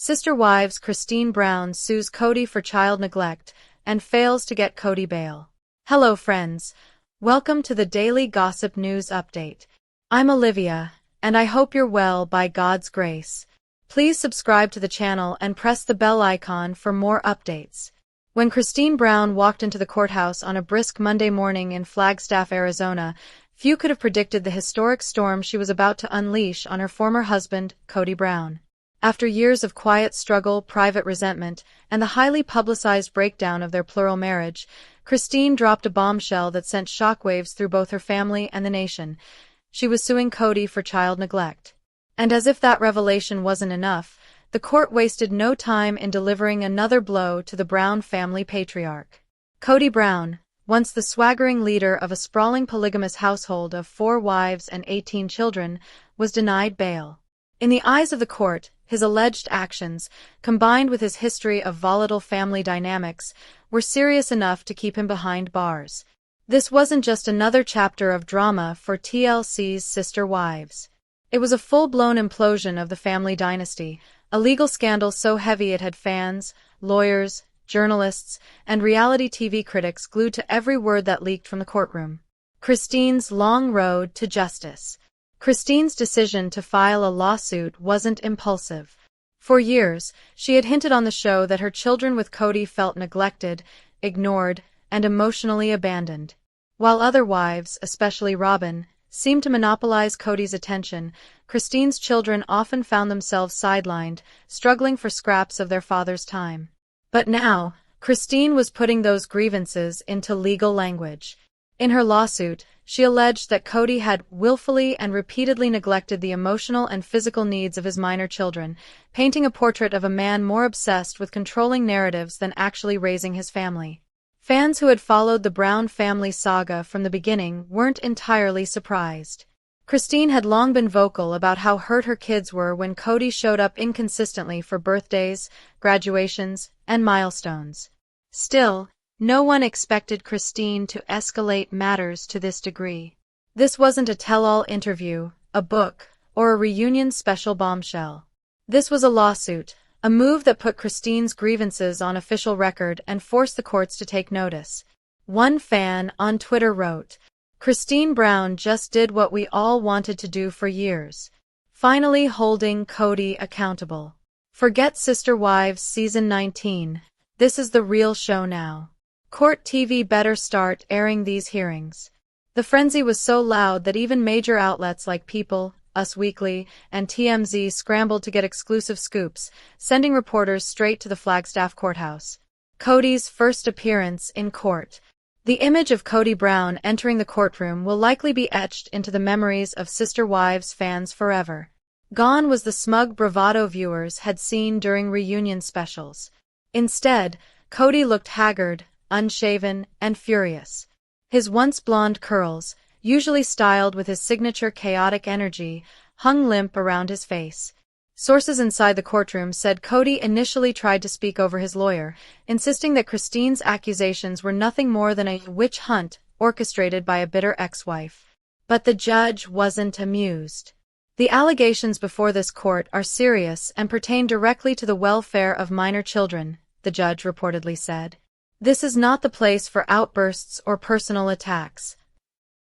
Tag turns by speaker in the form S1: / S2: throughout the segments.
S1: Sister wives Christine Brown sues Kody for child neglect and fails to get Kody bail. Hello friends, welcome to the Daily Gossip News Update. I'm Olivia, and I hope you're well by God's grace. Please subscribe to the channel and press the bell icon for more updates. When Christine Brown walked into the courthouse on a brisk Monday morning in Flagstaff, Arizona, few could have predicted the historic storm she was about to unleash on her former husband, Kody Brown. After years of quiet struggle, private resentment, and the highly publicized breakdown of their plural marriage, Christine dropped a bombshell that sent shockwaves through both her family and the nation. She was suing Kody for child neglect. And as if that revelation wasn't enough, the court wasted no time in delivering another blow to the Brown family patriarch. Kody Brown, once the swaggering leader of a sprawling polygamous household of 4 wives and 18 children, was denied bail. In the eyes of the court, his alleged actions, combined with his history of volatile family dynamics, were serious enough to keep him behind bars. This wasn't just another chapter of drama for TLC's sister wives. It was a full-blown implosion of the family dynasty, a legal scandal so heavy it had fans, lawyers, journalists, and reality TV critics glued to every word that leaked from the courtroom. Christine's long road to justice. Christine's decision to file a lawsuit wasn't impulsive. For years, she had hinted on the show that her children with Kody felt neglected, ignored, and emotionally abandoned. While other wives, especially Robyn, seemed to monopolize Kody's attention, Christine's children often found themselves sidelined, struggling for scraps of their father's time. But now, Christine was putting those grievances into legal language. In her lawsuit, she alleged that Kody had willfully and repeatedly neglected the emotional and physical needs of his minor children, painting a portrait of a man more obsessed with controlling narratives than actually raising his family. Fans who had followed the Brown family saga from the beginning weren't entirely surprised. Christine had long been vocal about how hurt her kids were when Kody showed up inconsistently for birthdays, graduations, and milestones. Still, no one expected Christine to escalate matters to this degree. This wasn't a tell-all interview, a book, or a reunion special bombshell. This was a lawsuit, a move that put Christine's grievances on official record and forced the courts to take notice. One fan on Twitter wrote, "Christine Brown just did what we all wanted to do for years. Finally holding Kody accountable. Forget Sister Wives Season 19. This is the real show now. Court TV better start airing these hearings." The frenzy was so loud that even major outlets like People, Us Weekly, and TMZ scrambled to get exclusive scoops, sending reporters straight to the Flagstaff courthouse. Kody's first appearance in court. The image of Kody Brown entering the courtroom will likely be etched into the memories of Sister Wives fans forever. Gone was the smug bravado viewers had seen during reunion specials. Instead, Kody looked haggard, unshaven, and furious. His once blonde curls, usually styled with his signature chaotic energy, hung limp around his face. Sources inside the courtroom said Kody initially tried to speak over his lawyer, insisting that Christine's accusations were nothing more than a witch hunt orchestrated by a bitter ex-wife. But the judge wasn't amused. "The allegations before this court are serious and pertain directly to the welfare of minor children," the judge reportedly said. "This is not the place for outbursts or personal attacks."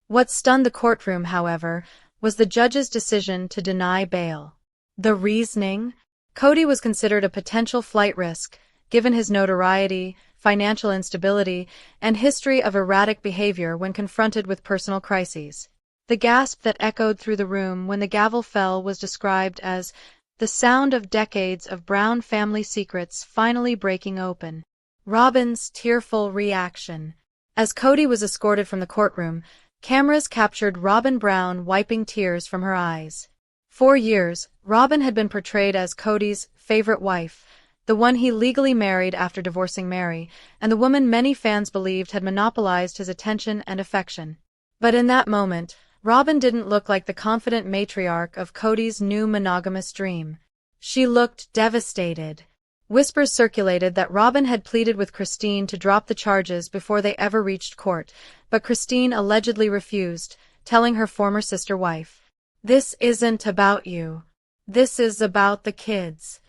S1: What stunned the courtroom, however, was the judge's decision to deny bail. The reasoning? Kody was considered a potential flight risk, given his notoriety, financial instability, and history of erratic behavior when confronted with personal crises. The gasp that echoed through the room when the gavel fell was described as the sound of decades of Brown family secrets finally breaking open. Robyn's tearful reaction. As Kody was escorted from the courtroom, cameras captured Robyn Brown wiping tears from her eyes. For years, Robyn had been portrayed as Kody's favorite wife, the one he legally married after divorcing Mary, and the woman many fans believed had monopolized his attention and affection. But in that moment, Robyn didn't look like the confident matriarch of Kody's new monogamous dream. She looked devastated. Whispers circulated that Robyn had pleaded with Christine to drop the charges before they ever reached court, but Christine allegedly refused, telling her former sister wife, "This isn't about you. This is about the kids."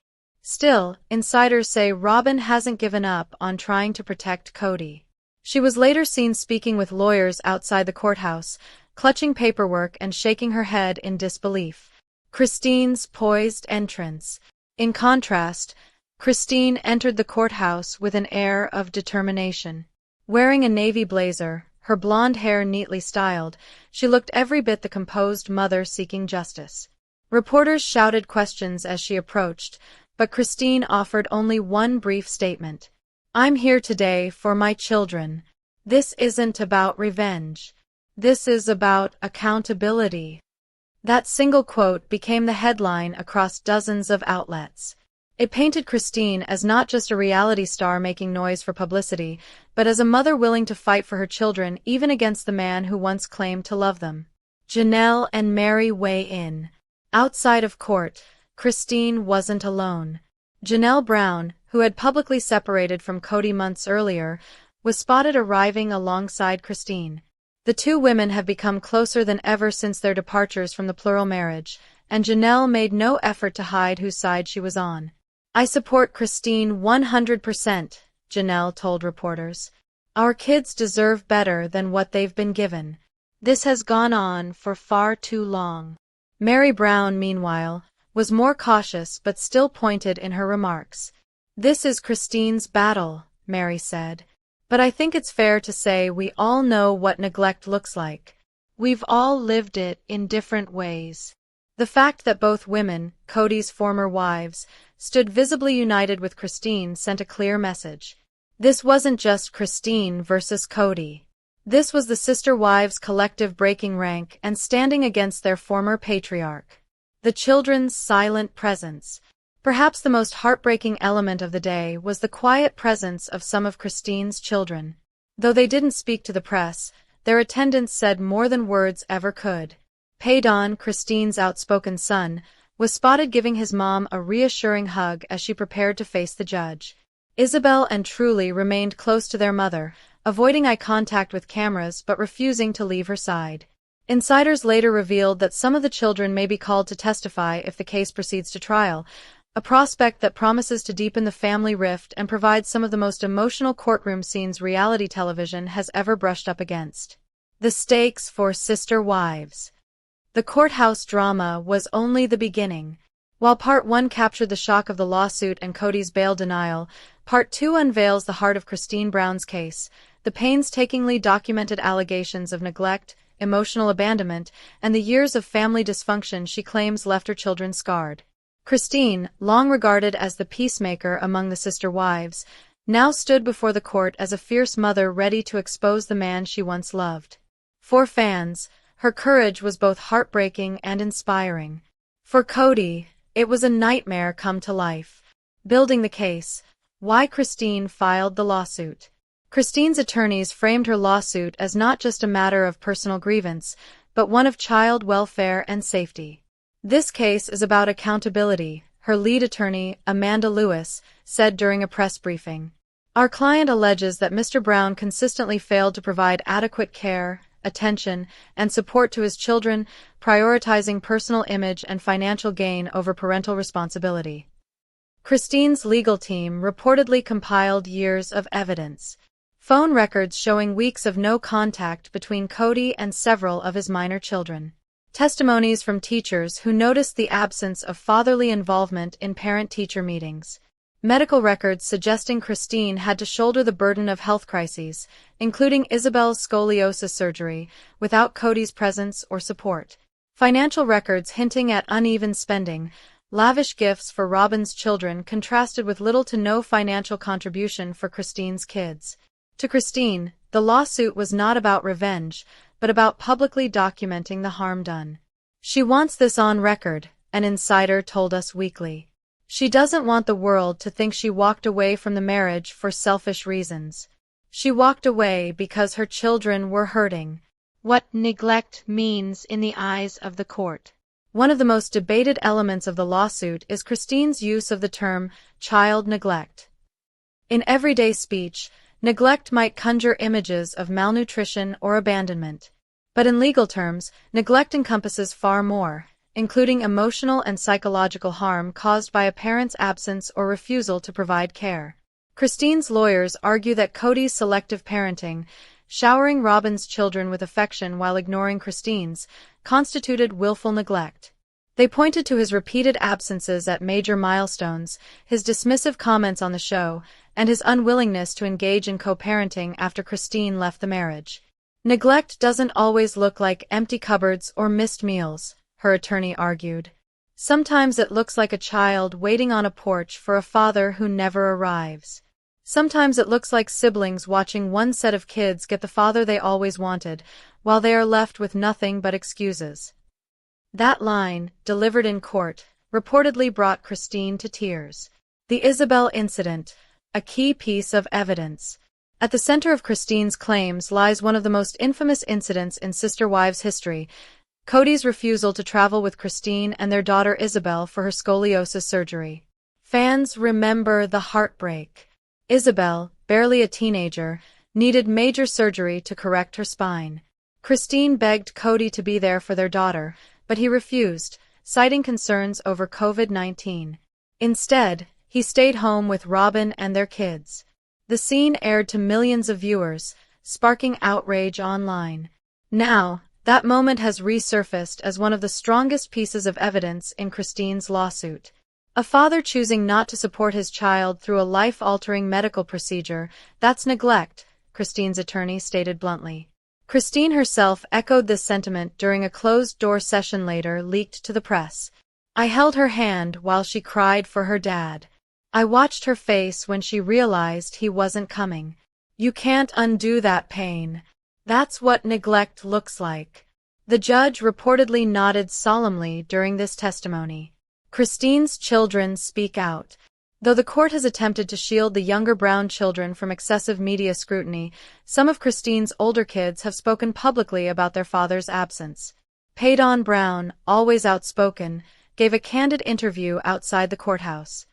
S1: Still, insiders say Robyn hasn't given up on trying to protect Kody. She was later seen speaking with lawyers outside the courthouse, clutching paperwork and shaking her head in disbelief. Christine's poised entrance. In contrast, Christine entered the courthouse with an air of determination. Wearing a navy blazer, her blonde hair neatly styled, she looked every bit the composed mother seeking justice. Reporters shouted questions as she approached, but Christine offered only one brief statement. "I'm here today for my children. This isn't about revenge. This is about accountability." That single quote became the headline across dozens of outlets. It painted Christine as not just a reality star making noise for publicity, but as a mother willing to fight for her children even against the man who once claimed to love them. Janelle and Mary weigh in. Outside of court, Christine wasn't alone. Janelle Brown, who had publicly separated from Kody months earlier, was spotted arriving alongside Christine. The two women have become closer than ever since their departures from the plural marriage, and Janelle made no effort to hide whose side she was on. "I support Christine 100%, Janelle told reporters. "Our kids deserve better than what they've been given. This has gone on for far too long." Mary Brown, meanwhile, was more cautious but still pointed in her remarks. "This is Christine's battle," Mary said. "But I think it's fair to say we all know what neglect looks like. We've all lived it in different ways." The fact that both women, Kody's former wives, stood visibly united with Christine sent a clear message. This wasn't just Christine versus Kody. This was the sister wives' collective breaking rank and standing against their former patriarch. The children's silent presence. Perhaps the most heartbreaking element of the day was the quiet presence of some of Christine's children. Though they didn't speak to the press, their attendance said more than words ever could. Paydon, Christine's outspoken son, was spotted giving his mom a reassuring hug as she prepared to face the judge. Isabel and Truly remained close to their mother, avoiding eye contact with cameras but refusing to leave her side. Insiders later revealed that some of the children may be called to testify if the case proceeds to trial, a prospect that promises to deepen the family rift and provide some of the most emotional courtroom scenes reality television has ever brushed up against. The stakes for sister wives. The courthouse drama was only the beginning. While Part 1 captured the shock of the lawsuit and Kody's bail denial, Part 2 unveils the heart of Christine Brown's case, the painstakingly documented allegations of neglect, emotional abandonment, and the years of family dysfunction she claims left her children scarred. Christine, long regarded as the peacemaker among the sister wives, now stood before the court as a fierce mother ready to expose the man she once loved. For fans, her courage was both heartbreaking and inspiring. For Kody, it was a nightmare come to life. Building the case. Why Christine filed the lawsuit. Christine's attorneys framed her lawsuit as not just a matter of personal grievance, but one of child welfare and safety. "This case is about accountability," her lead attorney, Amanda Lewis, said during a press briefing. "Our client alleges that Mr. Brown consistently failed to provide adequate care, attention, and support to his children, prioritizing personal image and financial gain over parental responsibility." Christine's legal team reportedly compiled years of evidence. Phone records showing weeks of no contact between Kody and several of his minor children. Testimonies from teachers who noticed the absence of fatherly involvement in parent-teacher meetings. Medical records suggesting Christine had to shoulder the burden of health crises, including Isabel's scoliosis surgery, without Kody's presence or support. Financial records hinting at uneven spending, lavish gifts for Robyn's children contrasted with little to no financial contribution for Christine's kids. To Christine, the lawsuit was not about revenge, but about publicly documenting the harm done. "She wants this on record," an insider told Us Weekly. "She doesn't want the world to think she walked away from the marriage for selfish reasons. She walked away because her children were hurting." What neglect means in the eyes of the court. One of the most debated elements of the lawsuit is Christine's use of the term child neglect. In everyday speech, neglect might conjure images of malnutrition or abandonment. But in legal terms, neglect encompasses far more. including emotional and psychological harm caused by a parent's absence or refusal to provide care. Christine's lawyers argue that Kody's selective parenting, showering Robyn's children with affection while ignoring Christine's, constituted willful neglect. They pointed to his repeated absences at major milestones, his dismissive comments on the show, and his unwillingness to engage in co-parenting after Christine left the marriage. Neglect doesn't always look like empty cupboards or missed meals, her attorney argued. Sometimes it looks like a child waiting on a porch for a father who never arrives. Sometimes it looks like siblings watching one set of kids get the father they always wanted, while they are left with nothing but excuses. That line, delivered in court, reportedly brought Christine to tears. The Isabel incident, a key piece of evidence. At the center of Christine's claims lies one of the most infamous incidents in sister wives history, Kody's refusal to travel with Christine and their daughter Isabel for her scoliosis surgery. Fans remember the heartbreak. Isabel, barely a teenager, needed major surgery to correct her spine. Christine begged Kody to be there for their daughter, but he refused, citing concerns over COVID-19. Instead, he stayed home with Robyn and their kids. The scene aired to millions of viewers, sparking outrage online. Now, that moment has resurfaced as one of the strongest pieces of evidence in Christine's lawsuit. A father choosing not to support his child through a life-altering medical procedure, that's neglect, Christine's attorney stated bluntly. Christine herself echoed this sentiment during a closed-door session later leaked to the press. I held her hand while she cried for her dad. I watched her face when she realized he wasn't coming. You can't undo that pain. That's what neglect looks like. The judge reportedly nodded solemnly during this testimony. Christine's children speak out. Though the court has attempted to shield the younger Brown children from excessive media scrutiny, some of Christine's older kids have spoken publicly about their father's absence. Kody Brown, always outspoken, gave a candid interview outside the courthouse.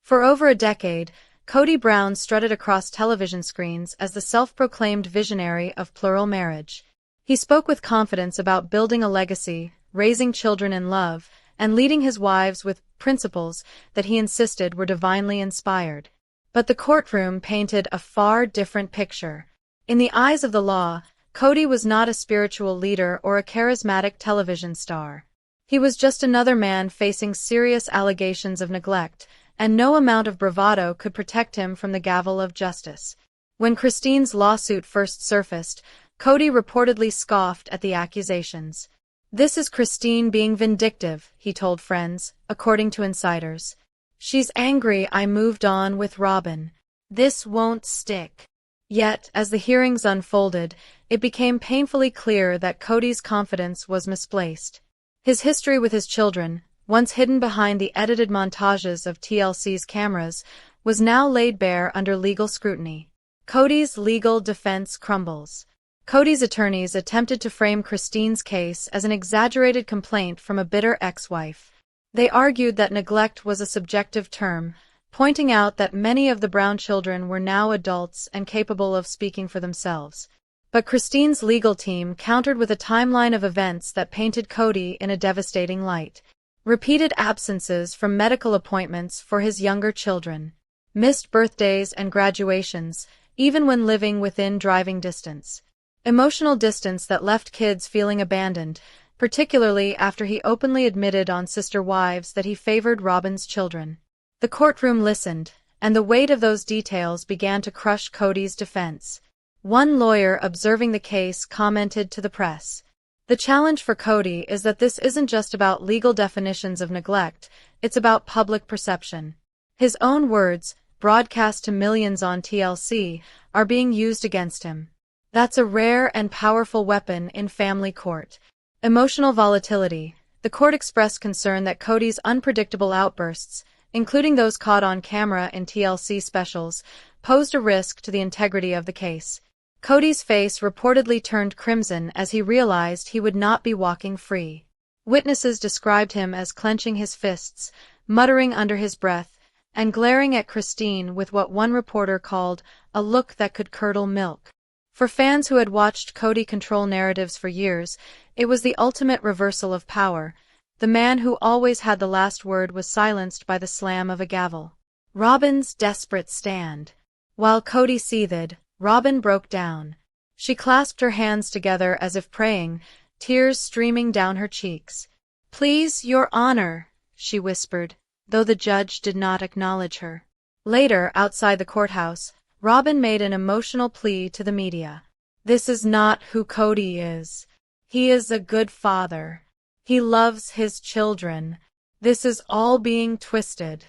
S1: For over a decade, Kody Brown strutted across television screens as the self-proclaimed visionary of plural marriage. He spoke with confidence about building a legacy, raising children in love, and leading his wives with principles that he insisted were divinely inspired. But the courtroom painted a far different picture. In the eyes of the law, Kody was not a spiritual leader or a charismatic television star. He was just another man facing serious allegations of neglect, and no amount of bravado could protect him from the gavel of justice. When Christine's lawsuit first surfaced, Kody reportedly scoffed at the accusations. This is Christine being vindictive, he told friends, according to insiders. She's angry I moved on with Robyn. This won't stick. Yet, as the hearings unfolded, it became painfully clear that Kody's confidence was misplaced. His history with his children, once hidden behind the edited montages of TLC's cameras, was now laid bare under legal scrutiny. Kody's legal defense crumbles. Kody's attorneys attempted to frame Christine's case as an exaggerated complaint from a bitter ex-wife. They argued that neglect was a subjective term, pointing out that many of the Brown children were now adults and capable of speaking for themselves. But Christine's legal team countered with a timeline of events that painted Kody in a devastating light. Repeated absences from medical appointments for his younger children. Missed birthdays and graduations, even when living within driving distance. Emotional distance that left kids feeling abandoned, particularly after he openly admitted on Sister Wives that he favored Robyn's children. The courtroom listened, and the weight of those details began to crush Kody's defense. One lawyer observing the case commented to the press, "The challenge for Kody is that this isn't just about legal definitions of neglect, it's about public perception." His own words, broadcast to millions on TLC, are being used against him. That's a rare and powerful weapon in family court. Emotional volatility. The court expressed concern that Kody's unpredictable outbursts, including those caught on camera in TLC specials, posed a risk to the integrity of the case. Kody's face reportedly turned crimson as he realized he would not be walking free. Witnesses described him as clenching his fists, muttering under his breath, and glaring at Christine with what one reporter called a look that could curdle milk. For fans who had watched Kody control narratives for years, it was the ultimate reversal of power. The man who always had the last word was silenced by the slam of a gavel. Robyn's desperate stand. While Kody seethed, Robyn broke down. She clasped her hands together as if praying, tears streaming down her cheeks. "Please, Your Honor," she whispered, though the judge did not acknowledge her. Later, outside the courthouse, Robyn made an emotional plea to the media. "This is not who Kody is. He is a good father. He loves his children. This is all being twisted."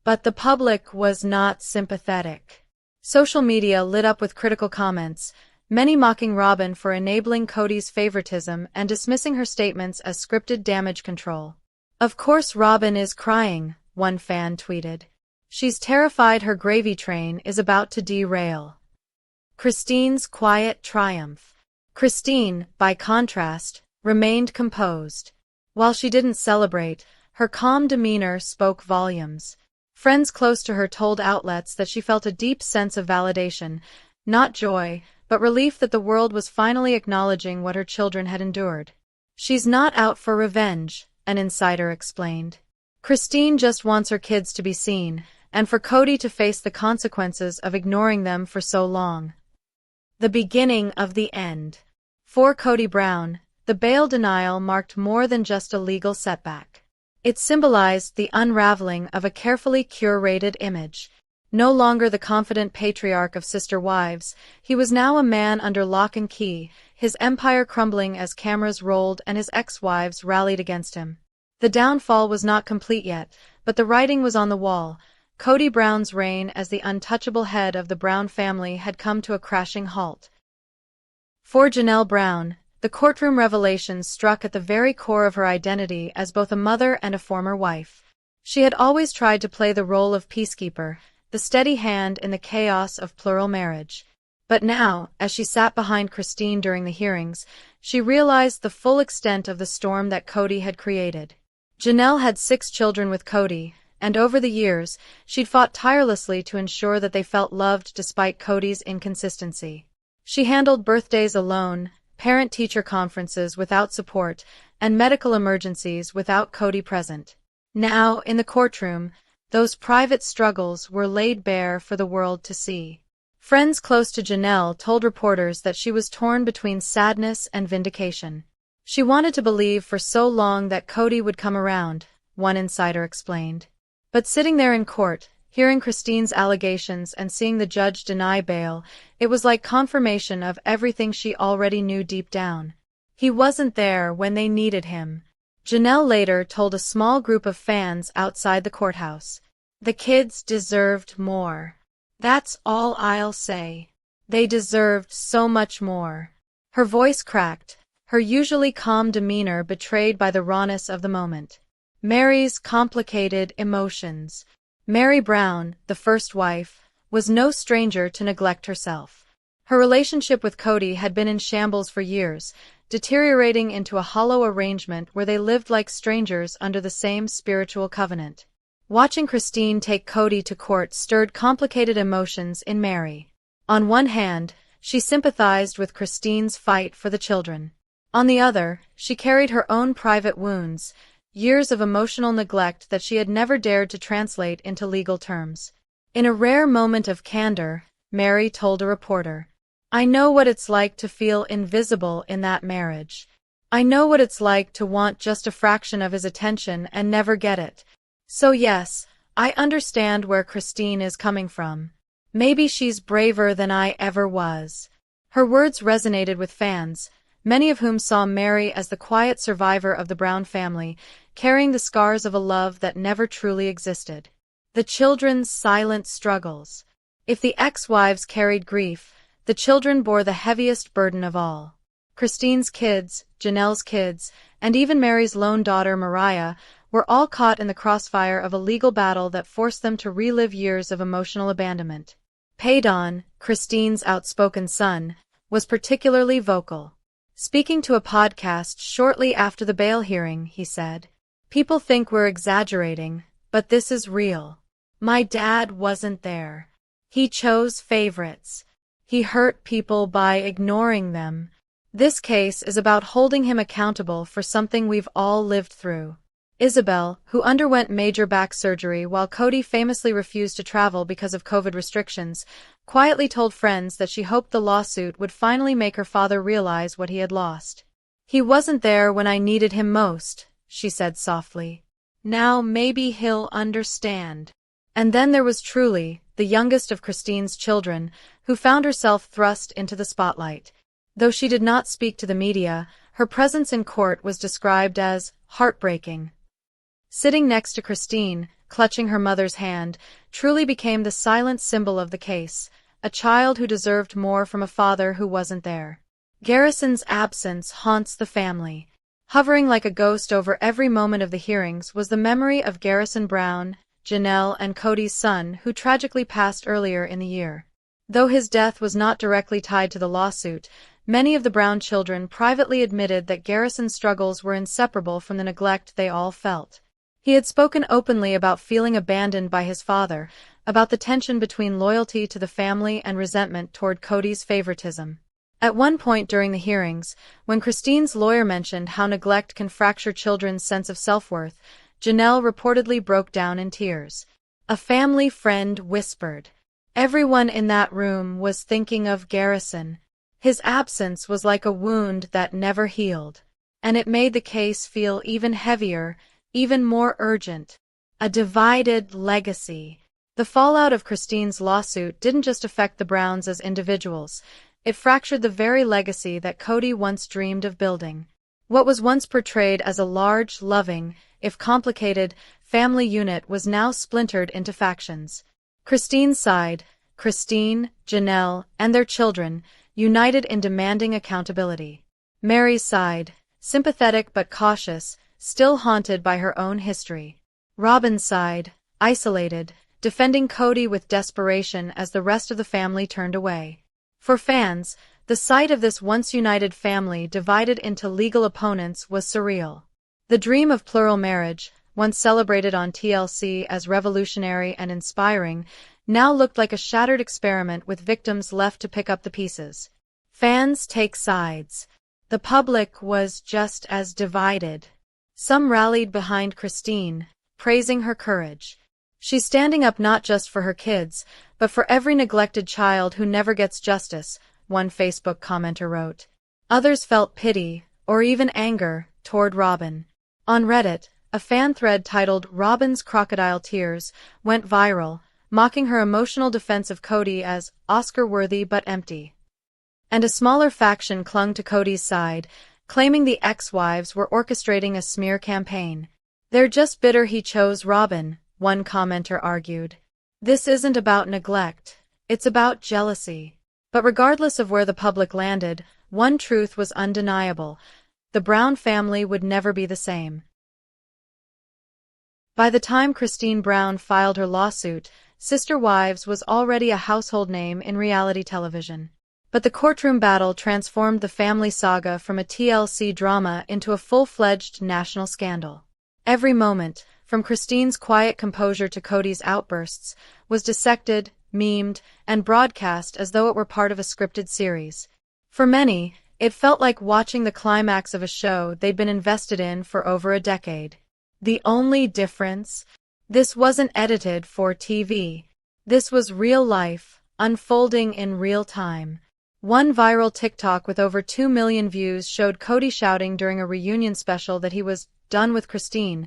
S1: But the public was not sympathetic. Social media lit up with critical comments, many mocking Robyn for enabling Kody's favoritism and dismissing her statements as scripted damage control. "Of course Robyn is crying," one fan tweeted. "She's terrified her gravy train is about to derail." Christine's quiet triumph. Christine, by contrast, remained composed. While she didn't celebrate, her calm demeanor spoke volumes. Friends close to her told outlets that she felt a deep sense of validation, not joy, but relief that the world was finally acknowledging what her children had endured. "She's not out for revenge," an insider explained. "Christine just wants her kids to be seen, and for Kody to face the consequences of ignoring them for so long." The beginning of the end. For Kody Brown, the bail denial marked more than just a legal setback. It symbolized the unraveling of a carefully curated image. No longer the confident patriarch of sister wives, he was now a man under lock and key, his empire crumbling as cameras rolled and his ex-wives rallied against him. The downfall was not complete yet, but the writing was on the wall. Kody Brown's reign as the untouchable head of the Brown family had come to a crashing halt. For Janelle Brown, the courtroom revelations struck at the very core of her identity as both a mother and a former wife. She had always tried to play the role of peacekeeper, the steady hand in the chaos of plural marriage. But now, as she sat behind Christine during the hearings, she realized the full extent of the storm that Kody had created. Janelle had 6 children with Kody, and over the years, she'd fought tirelessly to ensure that they felt loved despite Kody's inconsistency. She handled birthdays alone, parent-teacher conferences without support, and medical emergencies without Kody present. Now, in the courtroom, those private struggles were laid bare for the world to see. Friends close to Janelle told reporters that she was torn between sadness and vindication. She wanted to believe for so long that Kody would come around, one insider explained. But sitting there in court, hearing Christine's allegations and seeing the judge deny bail, it was like confirmation of everything she already knew deep down. He wasn't there when they needed him. Janelle later told a small group of fans outside the courthouse. "The kids deserved more. That's all I'll say. They deserved so much more." Her voice cracked, her usually calm demeanor betrayed by the rawness of the moment. Mary's complicated emotions. Mary Brown, the first wife, was no stranger to neglect herself. Her relationship with Kody had been in shambles for years, deteriorating into a hollow arrangement where they lived like strangers under the same spiritual covenant. Watching Christine take Kody to court stirred complicated emotions in Mary. On one hand, she sympathized with Christine's fight for the children. On the other, she carried her own private wounds, years of emotional neglect that she had never dared to translate into legal terms. In a rare moment of candor, Mary told a reporter, "I know what it's like to feel invisible in that marriage. I know what it's like to want just a fraction of his attention and never get it. So yes, I understand where Christine is coming from. Maybe she's braver than I ever was." Her words resonated with fans, many of whom saw Mary as the quiet survivor of the Brown family, carrying the scars of a love that never truly existed. The children's silent struggles. If the ex-wives carried grief, the children bore the heaviest burden of all. Christine's kids, Janelle's kids, and even Mary's lone daughter Mariah were all caught in the crossfire of a legal battle that forced them to relive years of emotional abandonment. Paydon, Christine's outspoken son, was particularly vocal. Speaking to a podcast shortly after the bail hearing, he said, "People think we're exaggerating, but this is real. My dad wasn't there. He chose favorites. He hurt people by ignoring them. This case is about holding him accountable for something we've all lived through." Isabel, who underwent major back surgery while Kody famously refused to travel because of COVID restrictions, quietly told friends that she hoped the lawsuit would finally make her father realize what he had lost. "He wasn't there when I needed him most," she said softly. "Now maybe he'll understand." And then there was Truly, the youngest of Christine's children, who found herself thrust into the spotlight. Though she did not speak to the media, her presence in court was described as heartbreaking. Sitting next to Christine, clutching her mother's hand, Truly became the silent symbol of the case, a child who deserved more from a father who wasn't there. Garrison's absence haunts the family. Hovering like a ghost over every moment of the hearings was the memory of Garrison Brown, Janelle and Kody's son, who tragically passed earlier in the year. Though his death was not directly tied to the lawsuit, many of the Brown children privately admitted that Garrison's struggles were inseparable from the neglect they all felt. He had spoken openly about feeling abandoned by his father, about the tension between loyalty to the family and resentment toward Kody's favoritism. At one point during the hearings, when Christine's lawyer mentioned how neglect can fracture children's sense of self-worth, Janelle reportedly broke down in tears. A family friend whispered, "Everyone in that room was thinking of Garrison. His absence was like a wound that never healed. And it made the case feel even heavier, even more urgent. A divided legacy." The fallout of Christine's lawsuit didn't just affect the Browns as individuals. It fractured the very legacy that Kody once dreamed of building. What was once portrayed as a large, loving, if complicated, family unit was now splintered into factions. Christine's side, Christine, Janelle, and their children, united in demanding accountability. Mary's side, sympathetic but cautious, still haunted by her own history. Robyn's side, isolated, defending Kody with desperation as the rest of the family turned away. For fans, the sight of this once united family divided into legal opponents was surreal. The dream of plural marriage, once celebrated on TLC as revolutionary and inspiring, now looked like a shattered experiment with victims left to pick up the pieces. Fans take sides. The public was just as divided. Some rallied behind Christine, praising her courage. "She's standing up not just for her kids, but for every neglected child who never gets justice," one Facebook commenter wrote. Others felt pity, or even anger, toward Robyn. On Reddit, a fan thread titled "Robyn's Crocodile Tears" went viral, mocking her emotional defense of Kody as Oscar-worthy but empty. And a smaller faction clung to Kody's side, claiming the ex-wives were orchestrating a smear campaign. "They're just bitter he chose Robyn," one commenter argued. "This isn't about neglect, it's about jealousy." But regardless of where the public landed, one truth was undeniable: the Brown family would never be the same. By the time Christine Brown filed her lawsuit, Sister Wives was already a household name in reality television. But the courtroom battle transformed the family saga from a TLC drama into a full-fledged national scandal. Every moment, from Christine's quiet composure to Kody's outbursts, was dissected, memed, and broadcast as though it were part of a scripted series. For many, it felt like watching the climax of a show they'd been invested in for over a decade. The only difference? This wasn't edited for TV. This was real life, unfolding in real time. One viral TikTok with over 2 million views showed Kody shouting during a reunion special that he was done with Christine,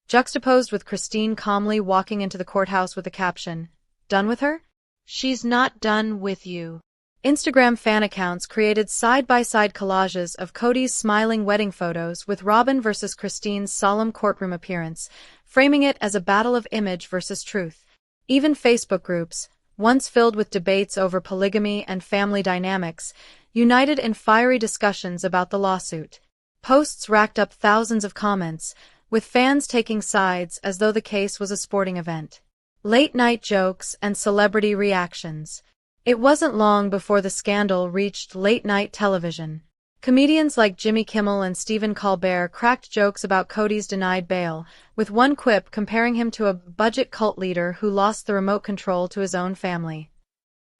S1: juxtaposed with Christine calmly walking into the courthouse with the caption, "Done with her? She's not done with you." Instagram fan accounts created side-by-side collages of Kody's smiling wedding photos with Robyn versus Christine's solemn courtroom appearance, framing it as a battle of image versus truth. Even Facebook groups, once filled with debates over polygamy and family dynamics, united in fiery discussions about the lawsuit. Posts racked up thousands of comments, with fans taking sides as though the case was a sporting event. Late-night jokes and celebrity reactions. It wasn't long before the scandal reached late-night television. Comedians like Jimmy Kimmel and Stephen Colbert cracked jokes about Kody's denied bail, with one quip comparing him to a budget cult leader who lost the remote control to his own family.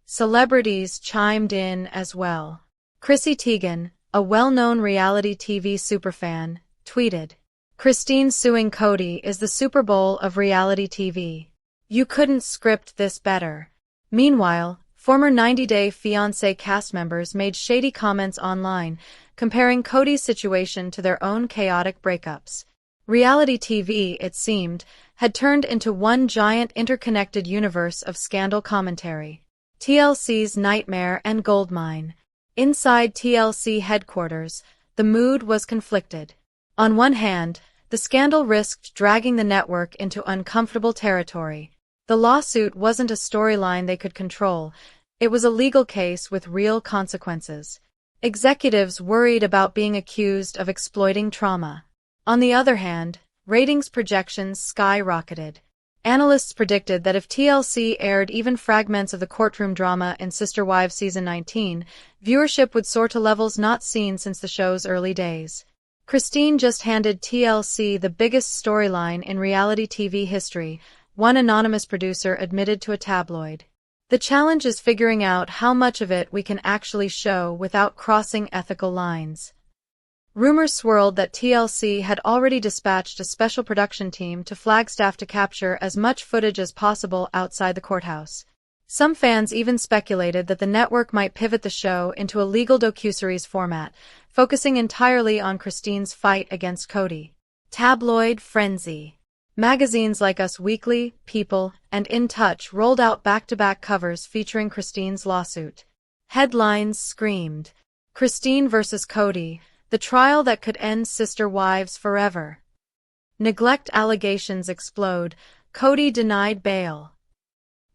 S1: Celebrities chimed in as well. Chrissy Teigen, a well-known reality TV superfan, tweeted, Christine suing Kody is the Super Bowl of reality TV. You couldn't script this better. Meanwhile, former 90 Day Fiancé cast members made shady comments online, comparing Kody's situation to their own chaotic breakups. Reality TV, it seemed, had turned into one giant interconnected universe of scandal commentary. TLC's nightmare and goldmine. Inside TLC headquarters, the mood was conflicted. On one hand, the scandal risked dragging the network into uncomfortable territory. The lawsuit wasn't a storyline they could control. It was a legal case with real consequences. Executives worried about being accused of exploiting trauma. On the other hand, ratings projections skyrocketed. Analysts predicted that if TLC aired even fragments of the courtroom drama in Sister Wives Season 19, viewership would soar to levels not seen since the show's early days. Christine just handed TLC the biggest storyline in reality TV history, one anonymous producer admitted to a tabloid. The challenge is figuring out how much of it we can actually show without crossing ethical lines. Rumors swirled that TLC had already dispatched a special production team to Flagstaff to capture as much footage as possible outside the courthouse. Some fans even speculated that the network might pivot the show into a legal docuseries format, focusing entirely on Christine's fight against Kody. Tabloid frenzy. Magazines like Us Weekly, People, and In Touch rolled out back-to-back covers featuring Christine's lawsuit. Headlines screamed, "Christine vs. Kody, the trial that could end sister wives forever." Neglect allegations explode, Kody denied bail.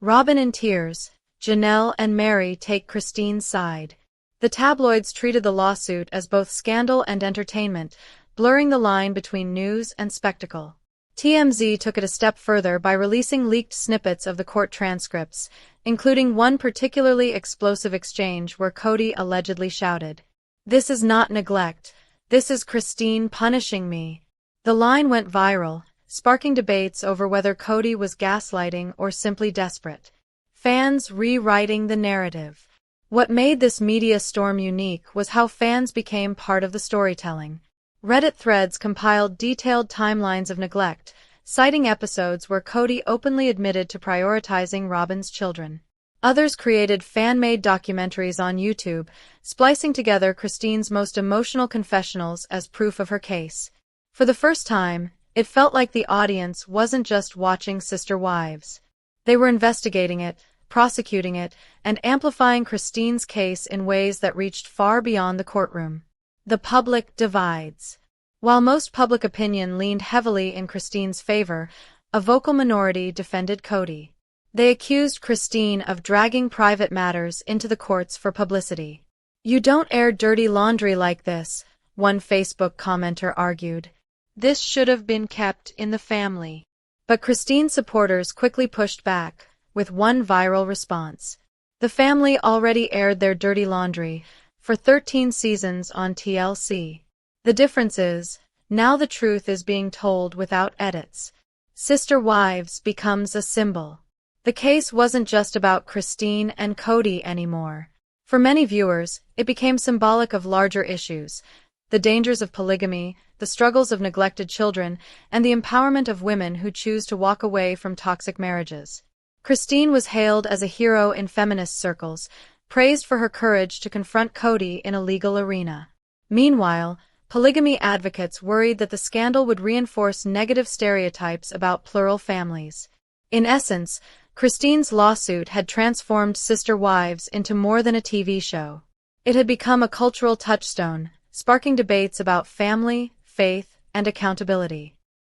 S1: Robyn in tears, Janelle and Mary take Christine's side. The tabloids treated the lawsuit as both scandal and entertainment, blurring the line between news and spectacle. TMZ took it a step further by releasing leaked snippets of the court transcripts, including one particularly explosive exchange where Kody allegedly shouted, "This is not neglect. This is Christine punishing me." The line went viral, sparking debates over whether Kody was gaslighting or simply desperate. Fans rewriting the narrative. What made this media storm unique was how fans became part of the storytelling. Reddit threads compiled detailed timelines of neglect, citing episodes where Kody openly admitted to prioritizing Robyn's children. Others created fan-made documentaries on YouTube, splicing together Christine's most emotional confessionals as proof of her case. For the first time, it felt like the audience wasn't just watching Sister Wives. They were investigating it, prosecuting it, and amplifying Christine's case in ways that reached far beyond the courtroom. The public divides. While most public opinion leaned heavily in Christine's favor, a vocal minority defended Kody. They accused Christine of dragging private matters into the courts for publicity. "You don't air dirty laundry like this," one Facebook commenter argued. "This should have been kept in the family." But Christine's supporters quickly pushed back, with one viral response. The family already aired their dirty laundry for 13 seasons on TLC. The difference is, now the truth is being told without edits. Sister Wives becomes a symbol. The case wasn't just about Christine and Kody anymore. For many viewers, it became symbolic of larger issues: the dangers of polygamy, the struggles of neglected children, and the empowerment of women who choose to walk away from toxic marriages. Christine was hailed as a hero in feminist circles, praised for her courage to confront Kody in a legal arena. Meanwhile, polygamy advocates worried that the scandal would reinforce negative stereotypes about plural families. In essence, Christine's lawsuit had transformed Sister Wives into more than a TV show. It had become a cultural touchstone, sparking debates about family, faith, and accountability.